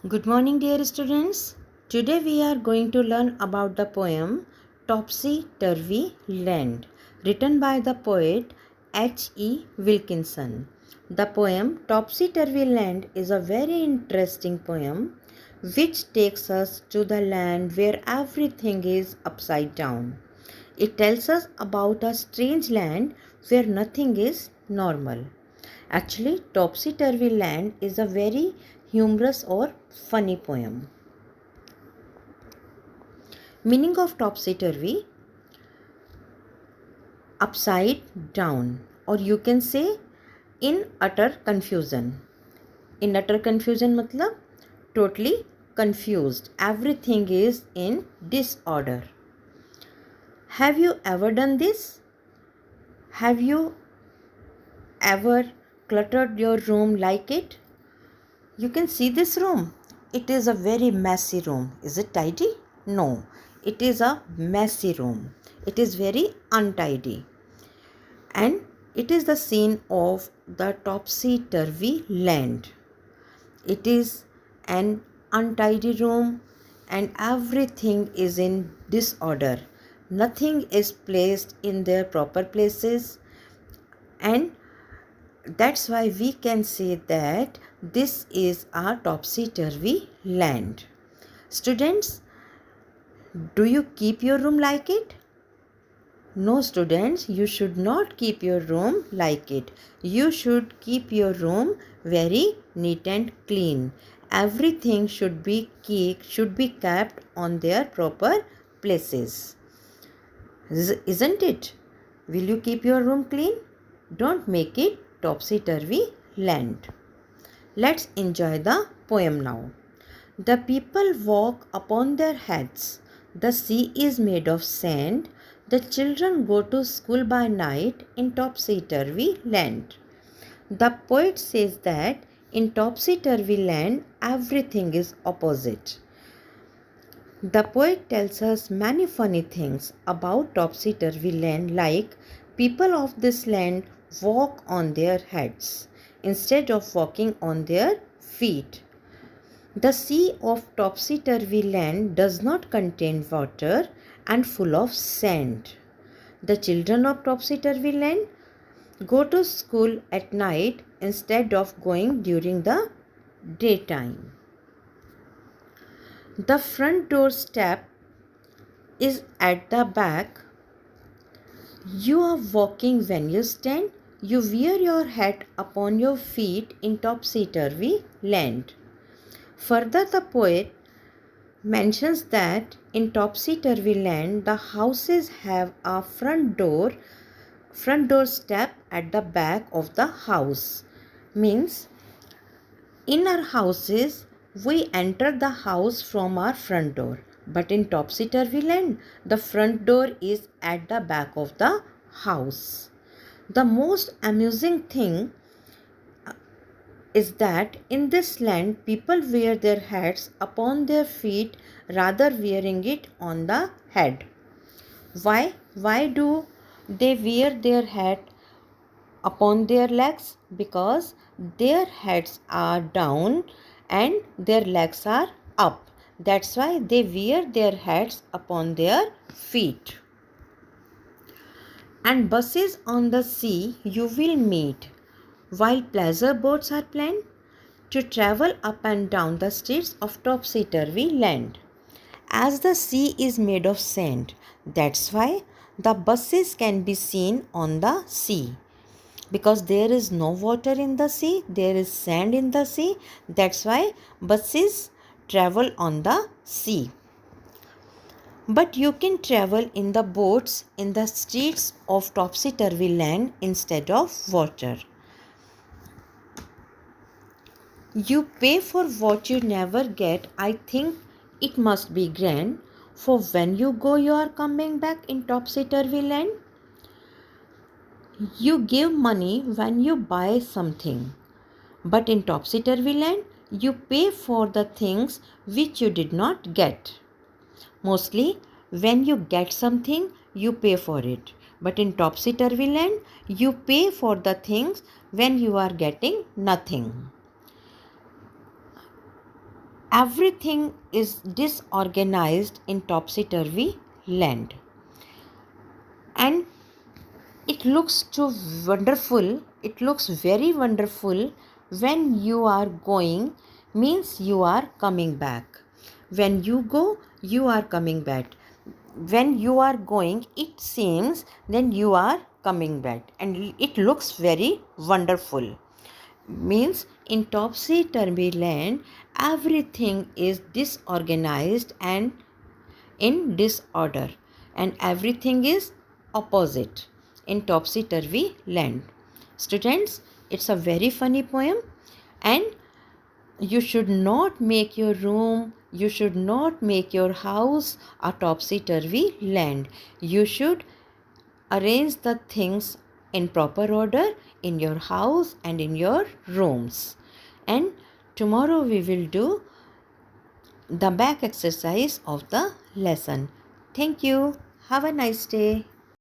Good morning, dear students. Today we are going to learn about the poem Topsy Turvy Land, written by the poet H.E. Wilkinson. The poem Topsy Turvy Land is a very interesting poem which takes us to the land where everything is upside down. It tells us about a strange land where nothing is normal. Actually, Topsy Turvy Land is a very humorous or funny poem. Meaning of Topsy Turvy: upside down, or you can say in utter confusion. In utter confusion matlab totally confused. Everything is in disorder. Have you ever done this? Have you ever cluttered your room like it? You can see this room. It is a very messy room. Is it tidy? No, it is a messy room. It is very untidy. And it is the scene of the topsy-turvy land. It is an untidy room and everything is in disorder. Nothing is placed in their proper places, and that's why we can say that this is a topsy-turvy land. Students, do you keep your room like it? No, students, you should not keep your room like it. You should keep your room very neat and clean. Everything should be kept on their proper places. Isn't it? Will you keep your room clean? Don't make it topsy-turvy land. Let's enjoy the poem now. The people walk upon their heads. The sea is made of sand. The children go to school by night in topsy-turvy land. The poet says that in topsy-turvy land, everything is opposite. The poet tells us many funny things about topsy-turvy land, like people of this land walk on their heads instead of walking on their feet. The sea of topsy-turvy land does not contain water and full of sand. The children of topsy-turvy land go to school at night instead of going during the daytime. The front door step is at the back. You are walking when you stand. You wear your hat upon your feet in topsy-turvy land. Further, the poet mentions that in topsy-turvy land, the houses have a front door step at the back of the house. Means in our houses, we enter the house from our front door. But in topsy-turvy land, the front door is at the back of the house. The most amusing thing is that in this land, people wear their hats upon their feet rather wearing it on the head. Why? Why do they wear their hat upon their legs? Because their heads are down and their legs are up. That's why they wear their hats upon their feet. And buses on the sea you will meet, while pleasure boats are planned to travel up and down the streets of topsy-turvy land. As the sea is made of sand, that's why the buses can be seen on the sea. Because there is no water in the sea, there is sand in the sea, that's why buses travel on the sea. But you can travel in the boats in the streets of topsy-turvy land instead of water. You pay for what you never get. I think it must be grand. For when you go, you are coming back in topsy-turvy land. You give money when you buy something. But in topsy-turvy land, you pay for the things which you did not get. Mostly, when you get something, you pay for it. But in topsy-turvy land, you pay for the things when you are getting nothing. everything is disorganized in topsy-turvy land. And it looks too wonderful, it looks very wonderful when you are going, means you are coming back. When you go, you are coming back. When you are going, it seems then you are coming back, and it looks very wonderful. Means in topsy-turvy land, everything is disorganized and in disorder, and everything is opposite in topsy-turvy land. Students, it's a very funny poem, and you should not make your room, you should not make your house a topsy-turvy land. You should arrange the things in proper order in your house and in your rooms. And tomorrow we will do the back exercise of the lesson. Thank you. Have a nice day.